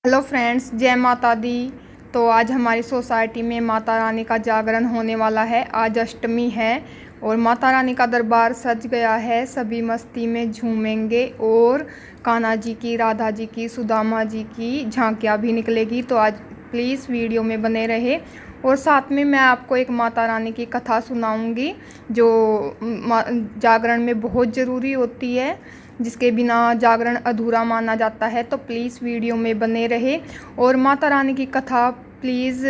Hello friends, जय माता दी। तो आज हमारी सोसाइटी में माता रानी का जागरण होने वाला है। आज अष्टमी है और माता रानी का दरबार सज गया है। सभी मस्ती में झूमेंगे और कान्हा जी की, राधा जी की, सुदामा जी की झांकियाँ भी निकलेगी। तो आज प्लीज़ वीडियो में बने रहे। और साथ में मैं आपको एक माता रानी की कथा सुनाऊंगी जो जागरण में बहुत ज़रूरी होती है, जिसके बिना जागरण अधूरा माना जाता है। तो प्लीज़ वीडियो में बने रहे और माता रानी की कथा प्लीज़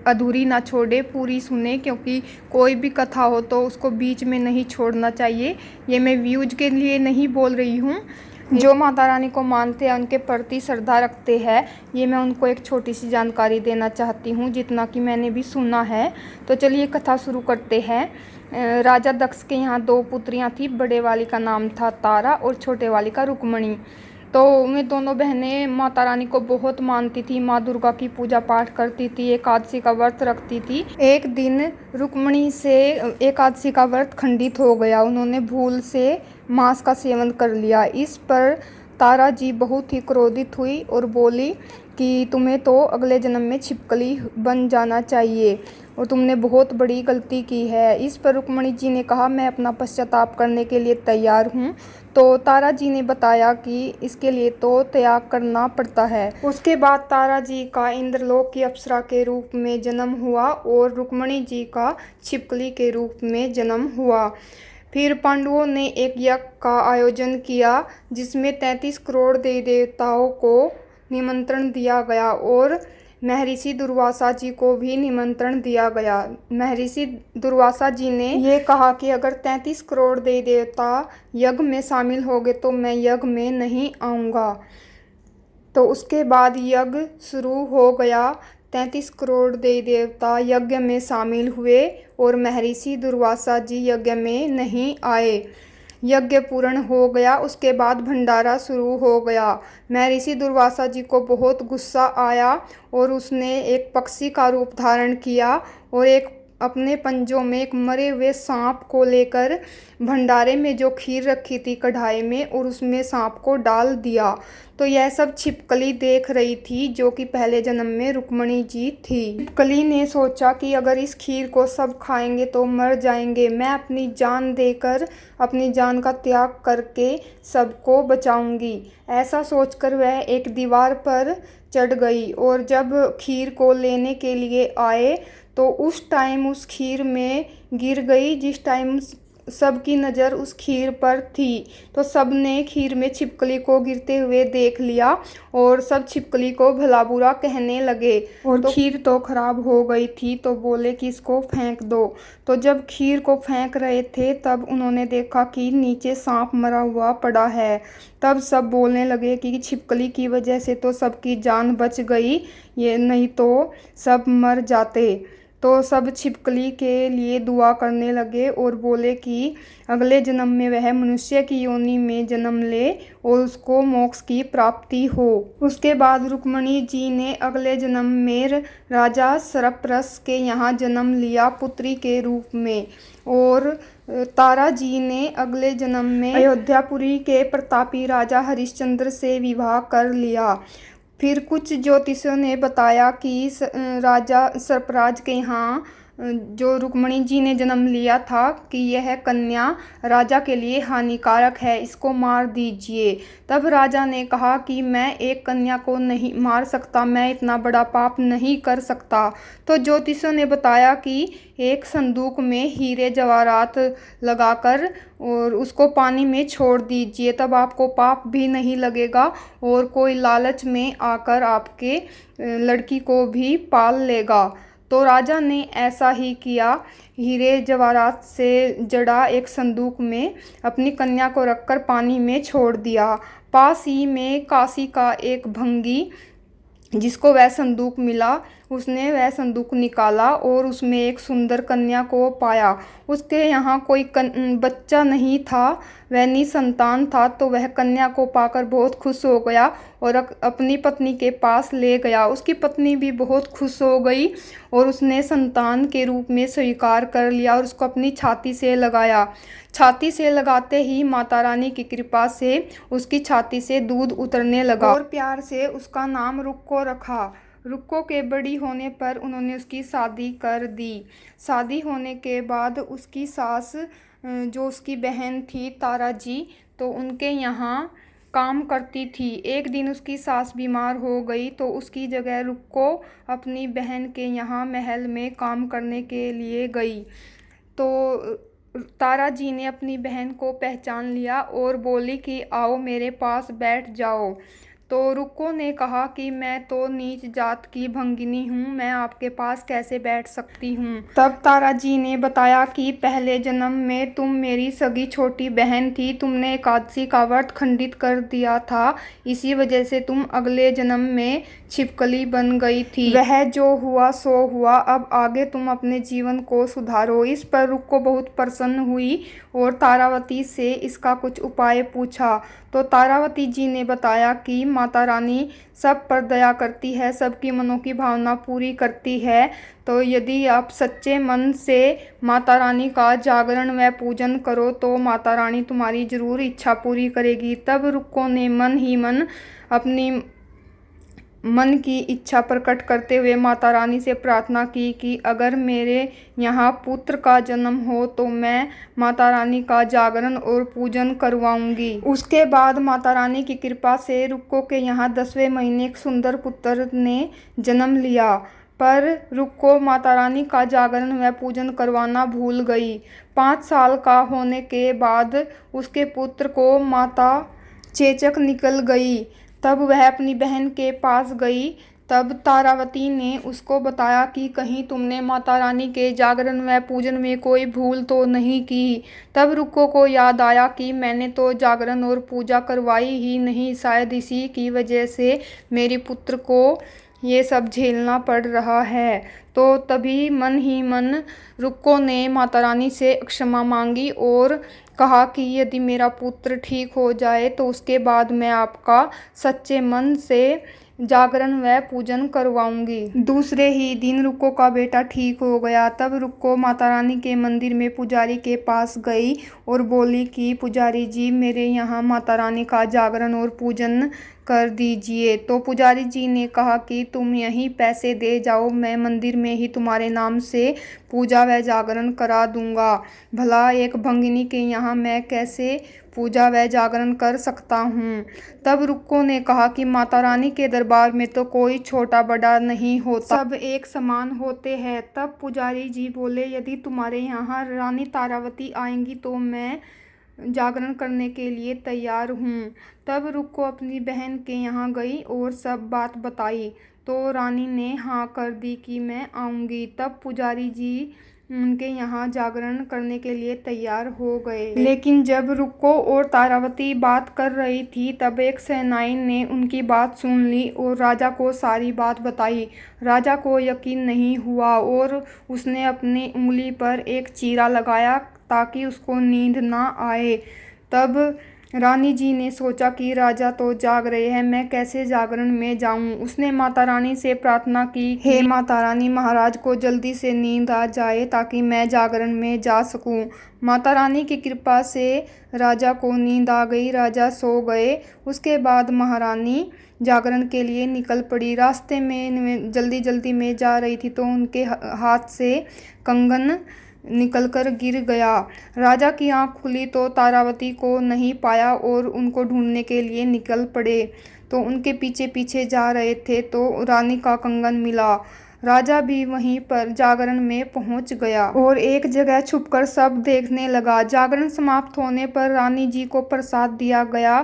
अधूरी ना छोड़े, पूरी सुने, क्योंकि कोई भी कथा हो तो उसको बीच में नहीं छोड़ना चाहिए। ये मैं व्यूज के लिए नहीं बोल रही हूँ। जो माता रानी को मानते हैं, उनके प्रति श्रद्धा रखते हैं, ये मैं उनको एक छोटी सी जानकारी देना चाहती हूँ, जितना कि मैंने भी सुना है। तो चलिए कथा शुरू करते हैं। राजा दक्ष के यहाँ दो पुत्रियाँ थी। बड़े वाली का नाम था तारा और छोटे वाली का रुक्मणी। तो वे दोनों बहनें माता रानी को बहुत मानती थी। माँ दुर्गा की पूजा पाठ करती थी, एकादशी का व्रत रखती थी। एक दिन रुक्मणी से एकादशी का व्रत खंडित हो गया। उन्होंने भूल से मांस का सेवन कर लिया। इस पर तारा जी बहुत ही क्रोधित हुई और बोली कि तुम्हें तो अगले जन्म में छिपकली बन जाना चाहिए और तुमने बहुत बड़ी गलती की है। इस पर रुक्मणी जी ने कहा, मैं अपना पश्चाताप करने के लिए तैयार हूँ। तो तारा जी ने बताया कि इसके लिए तो त्याग करना पड़ता है। उसके बाद तारा जी का इंद्रलोक की अप्सरा के रूप में जन्म हुआ और रुक्मणी जी का छिपकली के रूप में जन्म हुआ। फिर पांडवों ने एक यज्ञ का आयोजन किया, जिसमें 33 करोड़ देवी देवताओं को निमंत्रण दिया गया और महर्षि दुर्वासा जी को भी निमंत्रण दिया गया। महर्षि दुर्वासा जी ने ये कहा कि अगर 33 करोड़ देवी देवता यज्ञ में शामिल हो गए तो मैं यज्ञ में नहीं आऊँगा। तो उसके बाद यज्ञ शुरू हो गया। 33 करोड़ देवी देवता यज्ञ में शामिल हुए और महर्षि दुर्वासा जी यज्ञ में नहीं आए। यज्ञ पूर्ण हो गया। उसके बाद भंडारा शुरू हो गया। महर्षि दुर्वासा जी को बहुत गुस्सा आया और उसने एक पक्षी का रूप धारण किया और एक अपने पंजों में एक मरे हुए सांप को लेकर भंडारे में जो खीर रखी थी कढ़ाई में, और उसमें सांप को डाल दिया। तो यह सब छिपकली देख रही थी, जो कि पहले जन्म में रुक्मणी जी थी। छिपकली ने सोचा कि अगर इस खीर को सब खाएंगे तो मर जाएंगे। मैं अपनी जान देकर, अपनी जान का त्याग करके सबको बचाऊंगी। ऐसा सोचकर वह एक दीवार पर चढ़ गई और जब खीर को लेने के लिए आए तो उस टाइम उस खीर में गिर गई। जिस टाइम सबकी नज़र उस खीर पर थी तो सब ने खीर में छिपकली को गिरते हुए देख लिया और सब छिपकली को भला बुरा कहने लगे। और तो खीर तो खराब हो गई थी, तो बोले कि इसको फेंक दो। तो जब खीर को फेंक रहे थे तब उन्होंने देखा कि नीचे सांप मरा हुआ पड़ा है। तब सब बोलने लगे कि छिपकली की वजह से तो सबकी जान बच गई, ये नहीं तो सब मर जाते। तो सब छिपकली के लिए दुआ करने लगे और बोले कि अगले जन्म में वह मनुष्य की योनि में जन्म ले और उसको मोक्ष की प्राप्ति हो। उसके बाद रुक्मणी जी ने अगले जन्म में राजा सरप्रस के यहाँ जन्म लिया पुत्री के रूप में, और तारा जी ने अगले जन्म में अयोध्यापुरी के प्रतापी राजा हरिश्चंद्र से विवाह कर लिया। फिर कुछ ज्योतिषियों ने बताया कि राजा सरपराज के यहाँ जो रुक्मणी जी ने जन्म लिया था कि यह कन्या राजा के लिए हानिकारक है, इसको मार दीजिए। तब राजा ने कहा कि मैं एक कन्या को नहीं मार सकता, मैं इतना बड़ा पाप नहीं कर सकता। तो ज्योतिषियों ने बताया कि एक संदूक में हीरे जवाहरात लगाकर और उसको पानी में छोड़ दीजिए, तब आपको पाप भी नहीं लगेगा और कोई लालच में आकर आपके लड़की को भी पाल लेगा। तो राजा ने ऐसा ही किया। हीरे जवाहरात से जड़ा एक संदूक में अपनी कन्या को रखकर पानी में छोड़ दिया। पास ही में काशी का एक भंगी, जिसको वह संदूक मिला, उसने वह संदूक निकाला और उसमें एक सुंदर कन्या को पाया। उसके यहाँ कोई बच्चा नहीं था, वह निसंतान था। तो वह कन्या को पाकर बहुत खुश हो गया और अपनी पत्नी के पास ले गया। उसकी पत्नी भी बहुत खुश हो गई और उसने संतान के रूप में स्वीकार कर लिया और उसको अपनी छाती से लगाया। छाती से लगाते ही माता रानी की कृपा से उसकी छाती से दूध उतरने लगा और प्यार से उसका नाम रुक्को रखा। रुक्को के बड़ी होने पर उन्होंने उसकी शादी कर दी। शादी होने के बाद उसकी सास, जो उसकी बहन थी तारा जी, तो उनके यहाँ काम करती थी। एक दिन उसकी सास बीमार हो गई तो उसकी जगह रुक्को अपनी बहन के यहाँ महल में काम करने के लिए गई। तो तारा जी ने अपनी बहन को पहचान लिया और बोली कि आओ मेरे पास बैठ जाओ। तो रुक्को ने कहा कि मैं तो नीच जात की भंगिनी हूँ, मैं आपके पास कैसे बैठ सकती हूँ। तब तारा जी ने बताया कि पहले जन्म में तुम मेरी सगी छोटी बहन थी, तुमने एकादशी का व्रत खंडित कर दिया था, इसी वजह से तुम अगले जन्म में छिपकली बन गई थी। वह जो हुआ सो हुआ, अब आगे तुम अपने जीवन को सुधारो। इस पर रुक्को बहुत प्रसन्न हुई और तारावती से इसका कुछ उपाय पूछा। तो तारावती जी ने बताया कि माता रानी सब पर दया करती है, सबकी मनों की भावना पूरी करती है। तो यदि आप सच्चे मन से माता रानी का जागरण व पूजन करो तो माता रानी तुम्हारी जरूर इच्छा पूरी करेगी। तब रुक्को ने मन ही मन अपनी मन की इच्छा प्रकट करते हुए माता रानी से प्रार्थना की कि अगर मेरे यहाँ पुत्र का जन्म हो तो मैं माता रानी का जागरण और पूजन करवाऊंगी। उसके बाद माता रानी की कृपा से रुक्को के यहाँ 10वें महीने एक सुंदर पुत्र ने जन्म लिया। पर रुक्को माता रानी का जागरण व पूजन करवाना भूल गई। 5 साल का होने के बाद उसके पुत्र को माता चेचक निकल गई। तब वह अपनी बहन के पास गई। तब तारावती ने उसको बताया कि कहीं तुमने माता रानी के जागरण व पूजन में कोई भूल तो नहीं की। तब रुक्को को याद आया कि मैंने तो जागरण और पूजा करवाई ही नहीं, शायद इसी की वजह से मेरे पुत्र को ये सब झेलना पड़ रहा है। तो तभी मन ही मन रुक्को ने माता रानी से क्षमा मांगी और कहा कि यदि मेरा पुत्र ठीक हो जाए तो उसके बाद मैं आपका सच्चे मन से जागरण व पूजन करवाऊंगी। दूसरे ही दिन रुक्को का बेटा ठीक हो गया। तब रुक्को माता रानी के मंदिर में पुजारी के पास गई और बोली कि पुजारी जी, मेरे यहाँ माता रानी का जागरण और पूजन कर दीजिए। तो पुजारी जी ने कहा कि तुम यहीं पैसे दे जाओ, मैं मंदिर में ही तुम्हारे नाम से पूजा व जागरण करा दूंगा। भला एक भंगिनी के यहाँ मैं कैसे पूजा व जागरण कर सकता हूँ। तब रुक्को ने कहा कि माता रानी के दरबार में तो कोई छोटा बड़ा नहीं होता, सब एक समान होते हैं। तब पुजारी जी बोले, यदि तुम्हारे यहाँ रानी तारावती आएंगी तो मैं जागरण करने के लिए तैयार हूँ। तब रुक्को अपनी बहन के यहाँ गई और सब बात बताई। तो रानी ने हाँ कर दी कि मैं आऊँगी। तब पुजारी जी उनके यहाँ जागरण करने के लिए तैयार हो गए। लेकिन जब रुक्को और तारावती बात कर रही थी तब एक सेनाइन ने उनकी बात सुन ली और राजा को सारी बात बताई। राजा को यकीन नहीं हुआ और उसने अपनी उंगली पर एक चीरा लगाया ताकि उसको नींद ना आए। तब रानी जी ने सोचा कि राजा तो जाग रहे हैं, मैं कैसे जागरण में जाऊं। उसने माता रानी से प्रार्थना की, हे माता रानी, महाराज को जल्दी से नींद आ जाए ताकि मैं जागरण में जा सकूं। माता रानी की कृपा से राजा को नींद आ गई, राजा सो गए। उसके बाद महारानी जागरण के लिए निकल पड़ी। रास्ते में जल्दी जल्दी में जा रही थी तो उनके हाथ से कंगन निकलकर गिर गया। राजा की आंख खुली तो तारावती को नहीं पाया और उनको ढूंढने के लिए निकल पड़े। तो उनके पीछे पीछे जा रहे थे तो रानी का कंगन मिला। राजा भी वहीं पर जागरण में पहुंच गया और एक जगह छुपकर सब देखने लगा। जागरण समाप्त होने पर रानी जी को प्रसाद दिया गया।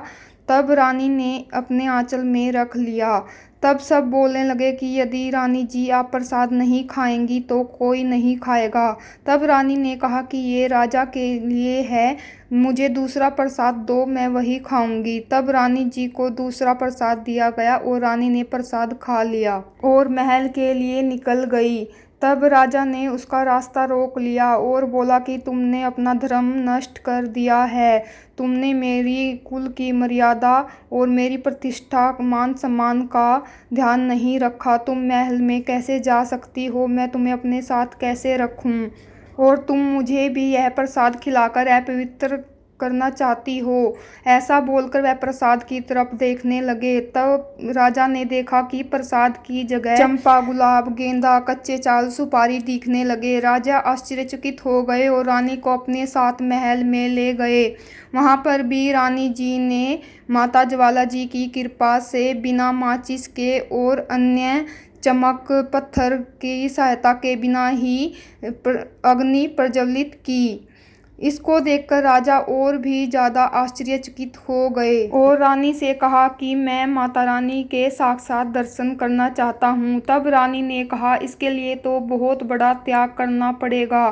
तब रानी ने अपने आंचल में रख लिया। तब सब बोलने लगे कि यदि रानी जी आप प्रसाद नहीं खाएंगी तो कोई नहीं खाएगा। तब रानी ने कहा कि ये राजा के लिए है, मुझे दूसरा प्रसाद दो, मैं वही खाऊंगी। तब रानी जी को दूसरा प्रसाद दिया गया और रानी ने प्रसाद खा लिया और महल के लिए निकल गई। तब राजा ने उसका रास्ता रोक लिया और बोला कि तुमने अपना धर्म नष्ट कर दिया है, तुमने मेरी कुल की मर्यादा और मेरी प्रतिष्ठा मान सम्मान का ध्यान नहीं रखा। तुम महल में कैसे जा सकती हो, मैं तुम्हें अपने साथ कैसे रखूं, और तुम मुझे भी यह प्रसाद खिलाकर अपवित्र करना चाहती हो। ऐसा बोलकर वह प्रसाद की तरफ देखने लगे। तब राजा ने देखा कि प्रसाद की जगह चंपा, गुलाब, गेंदा, कच्चे चावल, सुपारी दिखने लगे। राजा आश्चर्यचकित हो गए और रानी को अपने साथ महल में ले गए। वहां पर भी रानी जी ने माता ज्वाला जी की कृपा से बिना माचिस के और अन्य चमक पत्थर की सहायता के बिना ही अग्नि प्रज्वलित की। इसको देखकर राजा और भी ज़्यादा आश्चर्यचकित हो गए और रानी से कहा कि मैं माता रानी के साक्षात दर्शन करना चाहता हूँ। तब रानी ने कहा इसके लिए तो बहुत बड़ा त्याग करना पड़ेगा।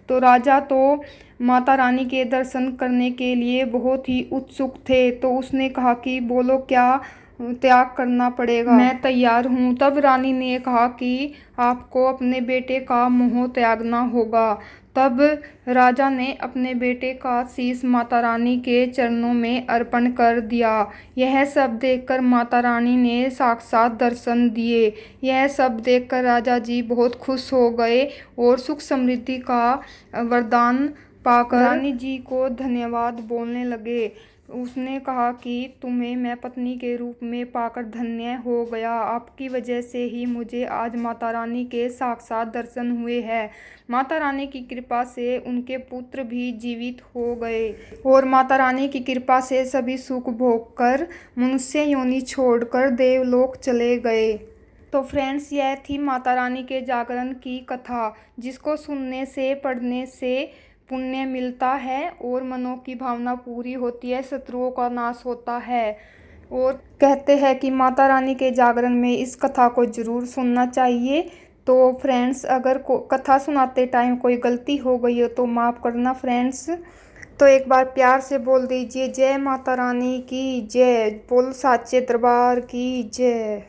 तो राजा तो माता रानी के दर्शन करने के लिए बहुत ही उत्सुक थे। तो उसने कहा कि बोलो क्या त्याग करना पड़ेगा, मैं तैयार हूँ। तब रानी ने कहा कि आपको अपने बेटे का मोह त्यागना होगा। तब राजा ने अपने बेटे का शीश माता रानी के चरणों में अर्पण कर दिया। यह सब देखकर माता रानी ने साक्षात दर्शन दिए। यह सब देखकर राजा जी बहुत खुश हो गए और सुख समृद्धि का वरदान पाकर रानी जी को धन्यवाद बोलने लगे। उसने कहा कि तुम्हें मैं पत्नी के रूप में पाकर धन्य हो गया। आपकी वजह से ही मुझे आज माता रानी के साक्षात दर्शन हुए हैं। माता रानी की कृपा से उनके पुत्र भी जीवित हो गए और माता रानी की कृपा से सभी सुख भोग कर मनुष्य योनि छोड़कर देवलोक चले गए। तो फ्रेंड्स, यह थी माता रानी के जागरण की कथा, जिसको सुनने से, पढ़ने से पुण्य मिलता है और मनों की भावना पूरी होती है, शत्रुओं का नाश होता है। और कहते हैं कि माता रानी के जागरण में इस कथा को ज़रूर सुनना चाहिए। तो फ्रेंड्स, अगर कथा सुनाते टाइम कोई गलती हो गई हो तो माफ़ करना फ्रेंड्स। तो एक बार प्यार से बोल दीजिए जय माता रानी की जय, बोल साचे दरबार की जय।